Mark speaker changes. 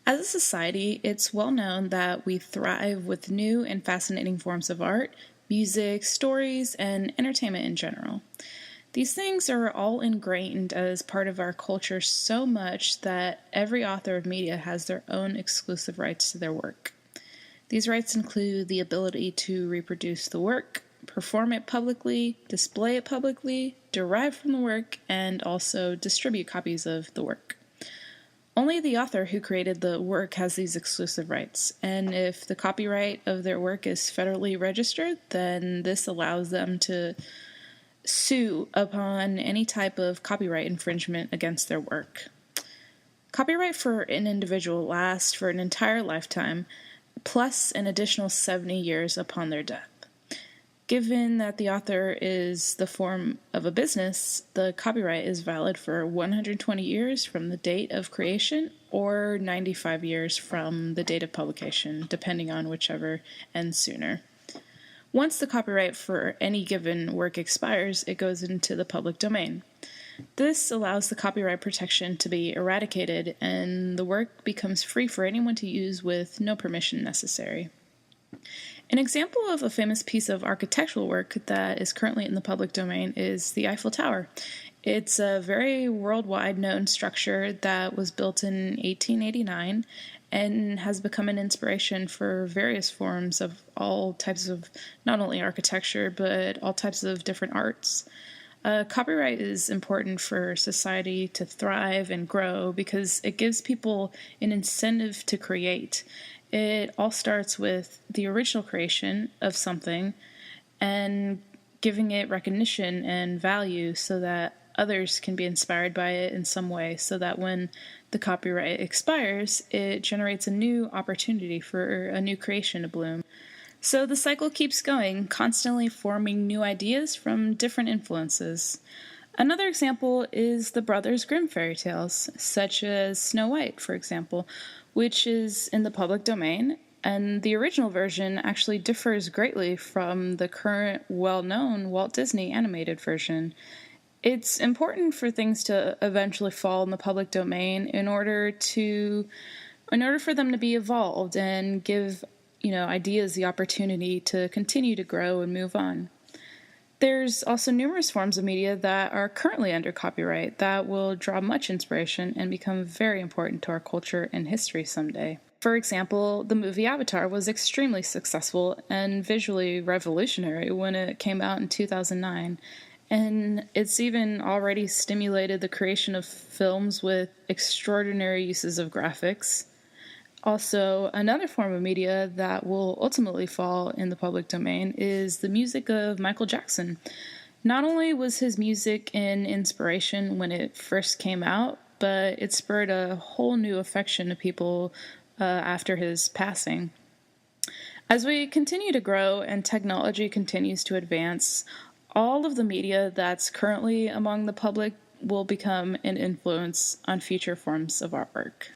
Speaker 1: As a society, it's well known that we thrive with new and fascinating forms of art, music, stories, and entertainment in general. These things are all ingrained as part of our culture so much that every author of media has their own exclusive rights to their work. These rights include the ability to reproduce the work, perform it publicly, display it publicly, derive from the work, and also distribute copies of the work. Only the author who created the work has these exclusive rights, and if the copyright of their work is federally registered, then this allows them to sue upon any type of copyright infringement against their work. Copyright for an individual lasts for an entire lifetime, plus an additional 70 years upon their death. Given that the author is the form of a business, the copyright is valid for 120 years from the date of creation or 95 years from the date of publication, depending on whichever ends sooner. Once the copyright for any given work expires, it goes into the public domain. This allows the copyright protection to be eradicated, and the work becomes free for anyone to use with no permission necessary. An example of a famous piece of architectural work that is currently in the public domain is the Eiffel Tower. It's a very worldwide known structure that was built in 1889 and has become an inspiration for various forms of all types of not only architecture but all types of different arts. Copyright is important for society to thrive and grow because it gives people an incentive to create. It all starts with the original creation of something and giving it recognition and value so that others can be inspired by it in some way, so that when the copyright expires, it generates a new opportunity for a new creation to bloom. So the cycle keeps going, constantly forming new ideas from different influences. Another example is the Brothers Grimm fairy tales, such as Snow White, for example, which is in the public domain, and the original version actually differs greatly from the current well-known Walt Disney animated version. It's important for things to eventually fall in the public domain in order for them to be evolved and give, ideas the opportunity to continue to grow and move on. There's also numerous forms of media that are currently under copyright that will draw much inspiration and become very important to our culture and history someday. For example, the movie Avatar was extremely successful and visually revolutionary when it came out in 2009, and it's even already stimulated the creation of films with extraordinary uses of graphics. Also, another form of media that will ultimately fall in the public domain is the music of Michael Jackson. Not only was his music an inspiration when it first came out, but it spurred a whole new affection to people after his passing. As we continue to grow and technology continues to advance, all of the media that's currently among the public will become an influence on future forms of artwork.